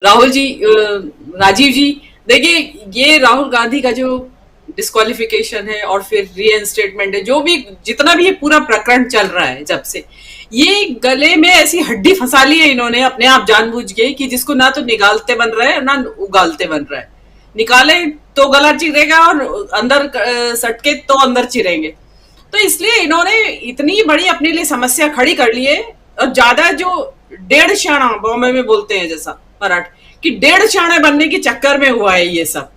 राहुल जी, राजीव जी, देखिए, ये राहुल गांधी का जो डिस्क्वालिफिकेशन है और फिर रीइंस्टेटमेंट है, जो भी जितना भी ये पूरा प्रकरण चल रहा है, जब से ये गले में ऐसी हड्डी फंसा ली है इन्होंने अपने आप जानबूझ के, कि जिसको ना तो निकालते बन रहा है ना उगालते बन रहा है। निकाले तो गला चिरेगा और अंदर सटके तो अंदर चिरेंगे। तो इसलिए इन्होंने इतनी बड़ी अपने लिए समस्या खड़ी कर ली है। और ज्यादा जो डेढ़ शाणा बॉम्बे में बोलते हैं, जैसा मराठ कि डेढ़ शाणे बनने के चक्कर में हुआ है ये सब।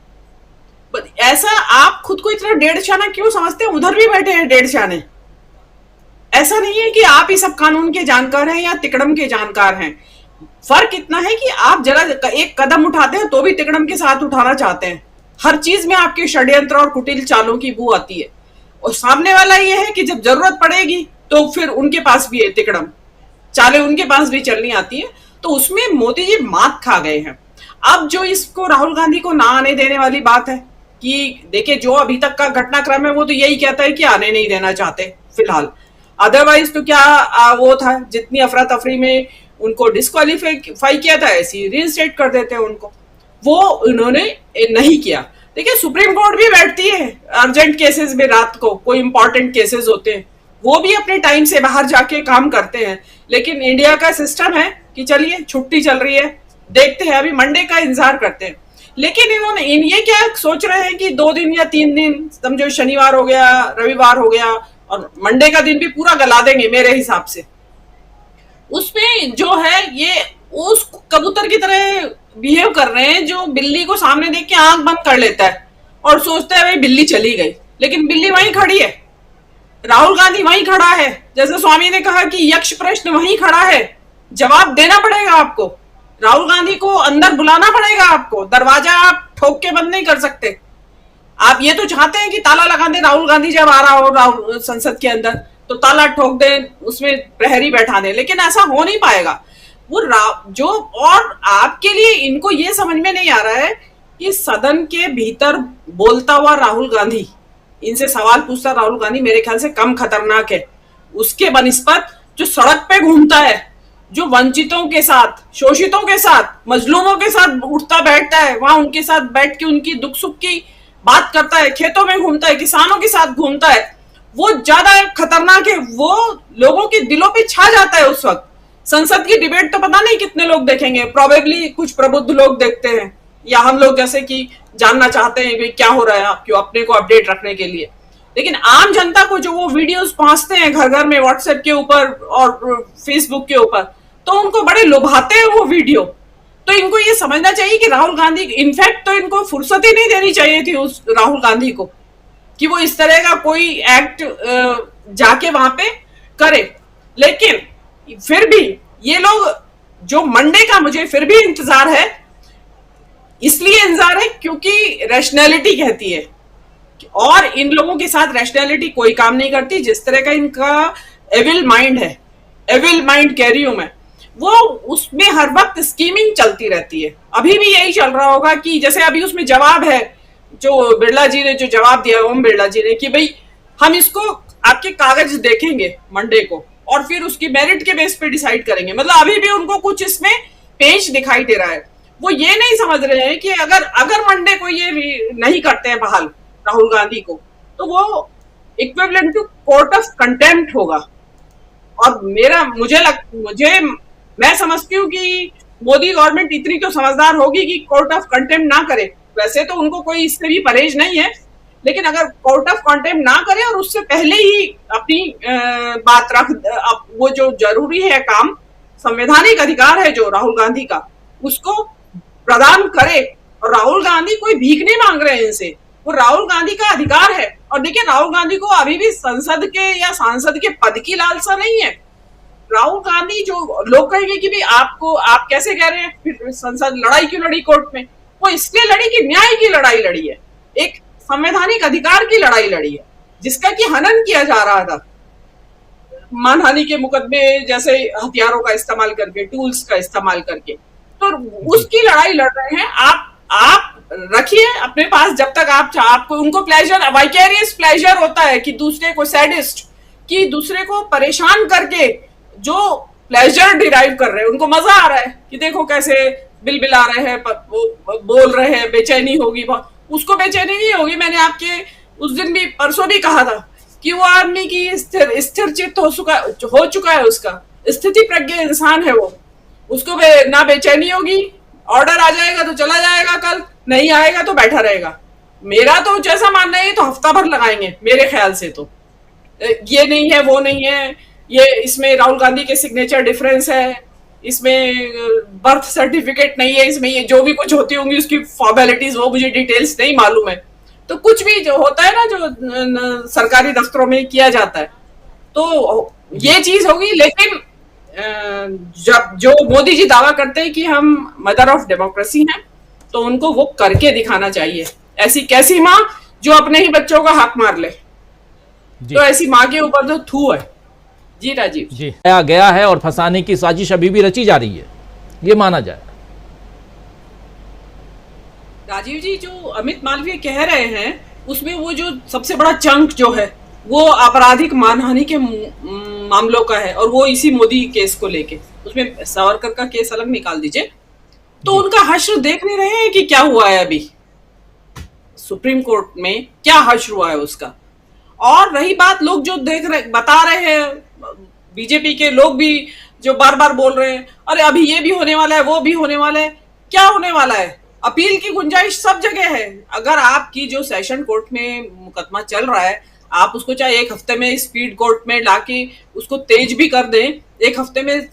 ऐसा आप खुद को इतना डेढ़ शाना क्यों समझते हैं? उधर भी बैठे हैं डेढ़ शाने। ऐसा नहीं है कि आप ही सब कानून के जानकार हैं या तिकड़म के जानकार हैं। फर्क इतना है कि आप जरा एक कदम उठाते हैं तो भी तिकड़म के साथ उठाना चाहते हैं। हर चीज में आपके षड्यंत्र और कुटिल चालों की बू आती है। और सामने वाला ये है कि जब जरूरत पड़ेगी तो फिर उनके पास भी है तिकड़म, चाले उनके पास भी चलनी आती है। तो उसमें मोदी जी मात खा गए हैं। अब जो इसको राहुल गांधी को ना आने देने वाली बात है कि देखिए, जो अभी तक का घटनाक्रम है वो तो यही कहता है कि आने नहीं देना चाहते फिलहाल। अदरवाइज तो क्या वो था, जितनी अफरा तफरी में उनको डिस्क्वालीफाई किया था ऐसी रीइंस्टेट कर देते हैं उनको। वो उन्होंने नहीं किया। देखिए, सुप्रीम कोर्ट भी बैठती है अर्जेंट केसेस में, रात को कोई इंपॉर्टेंट केसेस होते हैं, वो भी अपने टाइम से बाहर जाके काम करते हैं। लेकिन इंडिया का सिस्टम है कि चलिए छुट्टी चल रही है, देखते हैं, अभी मंडे का इंतजार करते हैं। लेकिन इन्होंने ये क्या सोच रहे हैं कि 2 दिन या 3 दिन, समझो शनिवार हो गया, रविवार हो गया, और मंडे का दिन भी पूरा गला देंगे मेरे हिसाब से। उसमें जो है ये उस कबूतर की तरह बिहेव कर रहे हैं जो बिल्ली को सामने देख के आंख बंद कर लेता है और सोचता है भाई बिल्ली चली गई, लेकिन बिल्ली वहीं खड़ी है। राहुल गांधी वहीं खड़ा है, जैसे स्वामी ने कहा कि यक्ष प्रश्न वहीं खड़ा है। जवाब देना पड़ेगा आपको। राहुल गांधी को अंदर बुलाना पड़ेगा आपको। दरवाजा आप ठोक के बंद नहीं कर सकते। आप ये तो चाहते हैं कि ताला लगा दे, राहुल गांधी जब आ रहा हो राहुल संसद के अंदर तो ताला ठोक दे, उसमें प्रहरी बैठा दे, लेकिन ऐसा हो नहीं पाएगा। वो जो, और आपके लिए इनको ये समझ में नहीं आ रहा है कि सदन के भीतर बोलता हुआ राहुल गांधी, इनसे सवाल पूछता राहुल गांधी मेरे ख्याल से कम खतरनाक है उसके बनिस्पत जो सड़क पे घूमता है, जो वंचितों के साथ, शोषितों के साथ, मजलूमों के साथ उठता बैठता है, वहां उनके साथ बैठ के उनकी दुख सुख की बात करता है, खेतों में घूमता है, किसानों के साथ घूमता है, वो ज्यादा खतरनाक है। वो लोगों के दिलों पे छा जाता है उस वक्त। संसद की डिबेट तो पता नहीं कितने लोग देखेंगे, प्रोबेबली कुछ प्रबुद्ध लोग देखते हैं, या हम लोग जैसे कि जानना चाहते हैं कि क्या हो रहा है, आप क्यों, अपने को अपडेट रखने के लिए। लेकिन आम जनता को जो वो वीडियोस पहुंचते हैं घर घर में, व्हाट्सएप के ऊपर और फेसबुक के ऊपर, तो उनको बड़े लुभाते हैं वो वीडियो। तो इनको ये समझना चाहिए कि राहुल गांधी, इनफैक्ट तो इनको फुर्सत ही नहीं देनी चाहिए थी उस राहुल गांधी को कि वो इस तरह का कोई एक्ट जाके वहां पे करे। लेकिन फिर भी ये लोग, जो मंडे का मुझे फिर भी इंतजार है, इसलिए इंतजार है क्योंकि रैशनैलिटी कहती है, और इन लोगों के साथ रैशनैलिटी कोई काम नहीं करती। जिस तरह का इनका एविल माइंड है, एविल माइंड कह रही हूं मैं, वो उसमें हर वक्त स्कीमिंग चलती रहती है। अभी भी यही चल रहा होगा कि जैसे अभी उसमें जवाब है, जो बिरला जी ने जो जवाब दिया, ओम बिरला जी ने, कि भाई हम इसको आपके कागज देखेंगे मंडे को और फिर उसकी मेरिट के बेस पे डिसाइड करेंगे। मतलब अभी भी उनको कुछ इसमें पेच दिखाई दे रहा है। वो ये नहीं समझ रहे हैं कि अगर मंडे को ये नहीं करते हैं बहाल राहुल गांधी को, तो वो equivalent to court of contempt होगा। और मुझे मैं समझती हूँ कि मोदी गवर्नमेंट इतनी तो समझदार होगी कि कोर्ट ऑफ कंटेम्प्ट ना करे। वैसे तो उनको कोई इससे भी परहेज नहीं है, लेकिन अगर कोर्ट ऑफ कंटेम्प्ट ना करे और उससे पहले ही अपनी बात रख, वो जो जरूरी है काम, संवैधानिक अधिकार है जो राहुल गांधी का, उसको प्रदान करे। और राहुल गांधी कोई भीख नहीं मांग रहे हैं इनसे, वो राहुल गांधी का अधिकार है। और देखिए, राहुल गांधी को अभी भी संसद के या सांसद के पद की लालसा नहीं है। राहुल गांधी, जो लोग कहेंगे कि भाई आप कैसे कह रहे हैं, फिर संसद लड़ाई क्यों लड़ी कोर्ट में, वो इसलिए लड़ी कि न्याय की लड़ाई लड़ी है, एक संवैधानिक अधिकार की लड़ाई लड़ी है, जिसका कि हनन किया जा रहा था मानहानि के मुकदमे जैसे हथियारों का इस्तेमाल करके, टूल्स का इस्तेमाल करके। तो उसकी लड़ाई लड़ रहे हैं। आप रखिए अपने पास जब तक आपको, उनको प्लेजर, वाइकेरियस प्लेजर होता है कि दूसरे को, सैडिस्ट, कि दूसरे को परेशान करके जो प्लेजर डिराइव कर रहे हैं, उनको मजा आ रहा है कि देखो कैसे बिलबिला रहे हैं, वो बोल रहे हैं, बेचैनी होगी बहुत, उसको बेचैनी नहीं होगी। मैंने आपके उस दिन भी, परसों भी कहा था कि वो आदमी की स्थिर चित्त हो चुका है, उसका स्थिति प्रज्ञ इंसान है वो, उसको ना बेचैनी होगी। ऑर्डर आ जाएगा तो चला जाएगा, कल नहीं आएगा तो बैठा रहेगा। मेरा तो जैसा मानना है तो हफ्ता भर लगाएंगे मेरे ख्याल से। तो ये नहीं है, वो नहीं है, ये इसमें राहुल गांधी के सिग्नेचर डिफरेंस है, इसमें बर्थ सर्टिफिकेट नहीं है, इसमें ये जो भी कुछ होती होंगी उसकी फॉर्मेलिटीज, वो मुझे डिटेल्स नहीं मालूम है। तो कुछ भी जो होता है ना, जो सरकारी दफ्तरों में किया जाता है, तो ये चीज होगी। लेकिन जब जो मोदी जी दावा करते हैं कि हम मदर ऑफ डेमोक्रेसी हैं, तो उनको वो करके दिखाना चाहिए। ऐसी कैसी माँ जो अपने ही बच्चों का हक मार ले, तो ऐसी माँ के ऊपर तो थू है। जी राजीव जी, गया है और फंसाने की साजिश अभी भी रची जा रही है, ये माना जाए। राजीव जी, जो अमित मालवीय कह रहे हैं उसमें वो जो सबसे बड़ा चंक जो है वो आपराधिक मानहानि के मामलों का है, और वो इसी मोदी केस को लेके, उसमें सावरकर का केस अलग निकाल दीजिए। तो उनका हश्र देख नहीं रहे हैं कि क्या हुआ है अभी सुप्रीम कोर्ट में, क्या हश्र हुआ है उसका। और रही बात, लोग जो देख रहे, बता रहे हैं, बीजेपी के लोग भी जो बार बार बोल रहे हैं, अरे अभी ये भी होने वाला है, वो भी होने वाला है। क्या होने वाला है? अपील की गुंजाइश सब जगह है। अगर आपकी जो सेशन कोर्ट में मुकदमा चल रहा है, आप उसको चाहे एक हफ्ते में स्पीड कोर्ट में लाके उसको तेज भी कर दें, एक हफ्ते में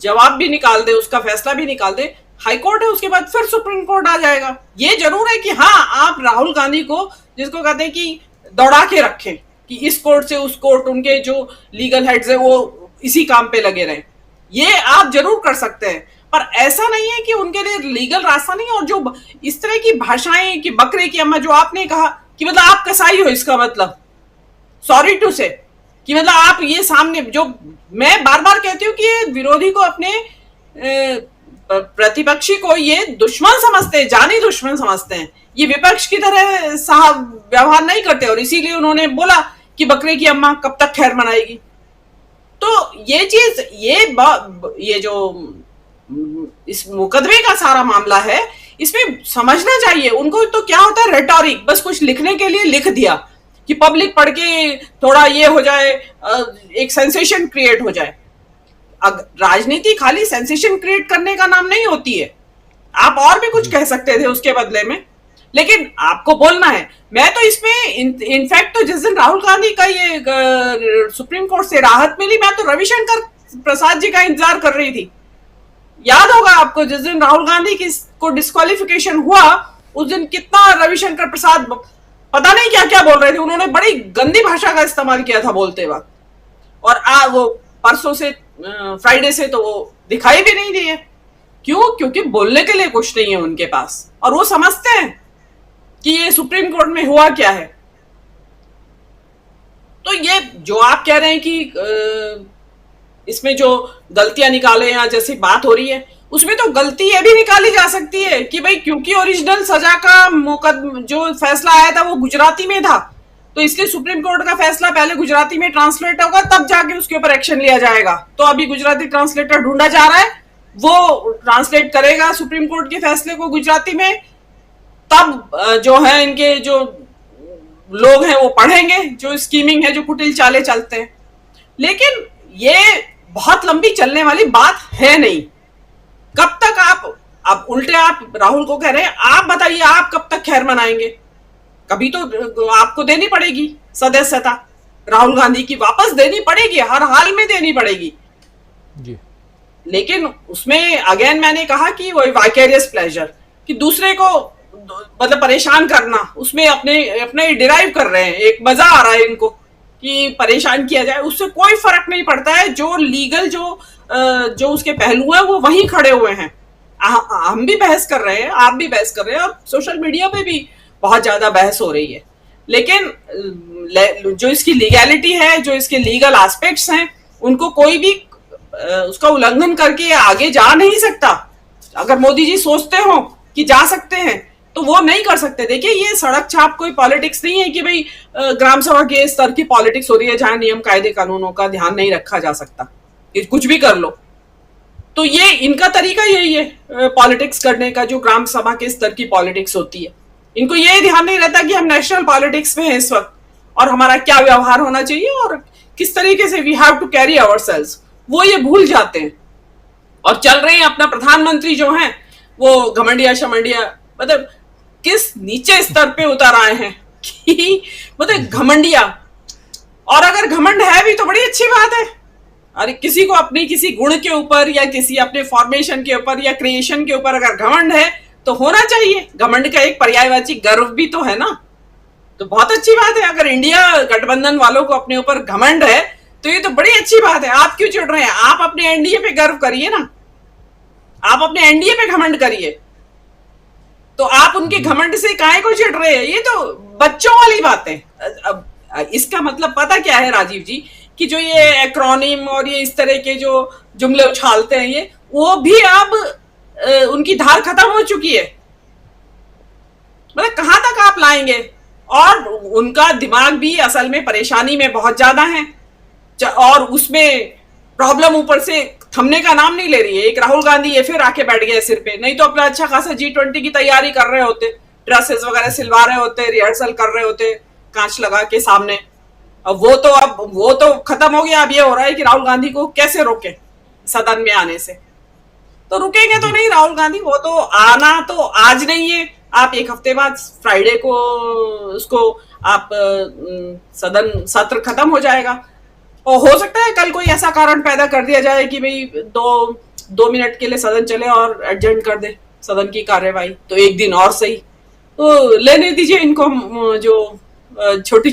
जवाब भी निकाल दे, उसका फैसला भी निकाल दे, हाई कोर्ट है, उसके बाद फिर सुप्रीम कोर्ट आ जाएगा। ये जरूर है कि हाँ, आप राहुल गांधी को, जिसको कहते हैं कि दौड़ा के रखें कि इस कोर्ट से उस कोर्ट, उनके जो लीगल हेड्स है वो इसी काम पे लगे रहें, ये आप जरूर कर सकते हैं। पर ऐसा नहीं है कि उनके लिए लीगल रास्ता नहीं है। और जो इस तरह की भाषाएं कि बकरे की अम्मा, जो आपने कहा कि मतलब आप कसाई हो, इसका मतलब सॉरी टू से कि मतलब आप ये सामने, जो मैं बार बार कहती हूँ कि ये विरोधी को, अपने प्रतिपक्षी को ये दुश्मन समझते हैं, जानी दुश्मन समझते हैं। ये विपक्ष की तरह साहब व्यवहार नहीं करते, और इसीलिए उन्होंने बोला कि बकरे की अम्मा कब तक खैर मनाएगी। तो ये चीज, ये जो इस मुकदमे का सारा मामला है, इसमें समझना चाहिए उनको। तो क्या होता है, रेटोरिक, बस कुछ लिखने के लिए लिख दिया कि पब्लिक पढ़ के थोड़ा ये हो जाए, एक सेंसेशन क्रिएट हो जाए। राजनीति खाली सेंसेशन क्रिएट करने का नाम नहीं होती है। आप और भी कुछ कह सकते थे उसके बदले में, लेकिन आपको बोलना है। मैं तो इसमें इनफैक्ट तो जिस दिन राहुल गांधी का ये सुप्रीम कोर्ट से राहत मिली, मैं तो रविशंकर प्रसाद जी का इंतजार कर रही थी। याद होगा आपको, जिस दिन राहुल गांधी को डिस्क्वालिफिकेशन हुआ, उस दिन कितना रविशंकर प्रसाद पता नहीं क्या क्या बोल रहे थे। उन्होंने बड़ी गंदी भाषा का इस्तेमाल किया था बोलते वक्त। और वो परसों से, फ्राइडे से तो वो दिखाई भी नहीं दिए। क्यों? क्योंकि बोलने के लिए कुछ नहीं है उनके पास, और वो समझते हैं कि ये सुप्रीम कोर्ट में हुआ क्या है। तो ये जो आप कह रहे हैं कि इसमें जो गलतियां निकाले या जैसी बात हो रही है, उसमें तो गलती ये भी निकाली जा सकती है कि भाई क्योंकि ओरिजिनल सजा का जो फैसला आया था वो गुजराती में था, तो इसलिए सुप्रीम कोर्ट का फैसला पहले गुजराती में ट्रांसलेट होगा, तब जाके उसके ऊपर एक्शन लिया जाएगा। तो अभी गुजराती ट्रांसलेटर ढूंढा जा रहा है, वो ट्रांसलेट करेगा सुप्रीम कोर्ट के फैसले को गुजराती में, तब जो है इनके जो लोग हैं वो पढ़ेंगे, जो स्कीमिंग है, जो कुटिल चाले चलते हैं। लेकिन ये बहुत लंबी चलने वाली बात है नहीं। कब तक आप उल्टे आप राहुल को कह रहे हैं, आप बताइए आप कब तक खैर मनाएंगे? कभी तो आपको देनी पड़ेगी सदस्यता, राहुल गांधी की वापस देनी पड़ेगी, हर हाल में देनी पड़ेगी जी। लेकिन उसमें अगेन मैंने कहा कि वो वाइकेरियस प्लेजर, कि दूसरे को मतलब परेशान करना, उसमें अपने डिराइव कर रहे हैं, एक मजा आ रहा है इनको कि परेशान किया जाए। उससे कोई फर्क नहीं पड़ता है। जो लीगल जो उसके पहलू है वो वहीं खड़े हुए हैं। हम भी बहस कर रहे हैं, आप भी बहस कर रहे हैं, और सोशल मीडिया पे भी बहुत ज्यादा बहस हो रही है। लेकिन जो इसकी लीगैलिटी है, जो इसके लीगल एस्पेक्ट्स हैं, उनको कोई भी उसका उल्लंघन करके आगे जा नहीं सकता। अगर मोदी जी सोचते हो कि जा सकते हैं तो वो नहीं कर सकते। देखिए, ये सड़क छाप कोई पॉलिटिक्स नहीं है कि भाई ग्राम सभा के स्तर की पॉलिटिक्स हो रही है जहां नियम कायदे कानूनों का ध्यान नहीं रखा जा सकता, कुछ भी कर लो। तो ये इनका तरीका यही है पॉलिटिक्स करने का, जो ग्राम सभा के स्तर की पॉलिटिक्स होती है। इनको ये ध्यान नहीं रहता कि हम नेशनल पॉलिटिक्स में हैं इस वक्त और हमारा क्या व्यवहार होना चाहिए और किस तरीके से we have to carry ourselves, वो ये भूल जाते हैं। और चल रहे हैं अपना प्रधानमंत्री जो है वो घमंडिया शमंडिया, मतलब किस नीचे स्तर पे उतर आए हैं कि मतलब घमंडिया। और अगर घमंड है भी तो बड़ी अच्छी बात है। अरे किसी को अपनी किसी गुण के ऊपर या किसी अपने फॉर्मेशन के ऊपर या क्रिएशन के ऊपर अगर घमंड है तो होना चाहिए। घमंड का एक पर्यायवाची गर्व भी तो है ना, तो बहुत अच्छी बात है। अगर इंडिया गठबंधन वालों को अपने ऊपर घमंड है तो ये तो बड़ी अच्छी बात है। आप क्यों चिढ़ रहे हैं? आप अपने एनडीए पे गर्व करिए ना, आप अपने एनडीए पे घमंड करिए। तो आप उनके घमंड से काहे को चिढ़ रहे हैं? ये तो बच्चों वाली बात है। अब इसका मतलब पता क्या है राजीव जी, कि जो ये एक्रोनिम और ये इस तरह के जो जुमले उछालते हैं ये, वो भी अब उनकी धार खत्म हो चुकी है। मतलब कहां तक आप लाएंगे? और उनका दिमाग भी असल में परेशानी में बहुत ज्यादा है और उसमें प्रॉब्लम ऊपर से थमने का नाम नहीं ले रही है। एक राहुल गांधी ये फिर आके बैठ गए सिर पे, नहीं तो अपना अच्छा खासा G20 की तैयारी कर रहे होते, ड्रेसेस वगैरह सिलवा रहे होते, रिहर्सल कर रहे होते कांच लगा के सामने। अब वो तो खत्म हो गया। अब ये हो रहा है कि राहुल गांधी को कैसे रोके सदन में आने से। तो रुकेंगे तो नहीं राहुल गांधी, वो तो आना तो आज नहीं है, आप एक हफ्ते बाद फ्राइडे को उसको आप सदन सत्र खत्म हो जाएगा। और हो सकता है कल कोई ऐसा कारण पैदा कर दिया जाए कि भाई दो मिनट के लिए सदन चले और एडजर्न कर दे सदन की कार्यवाही, तो एक दिन और सही। तो लेने दीजिए इनको जो छोटी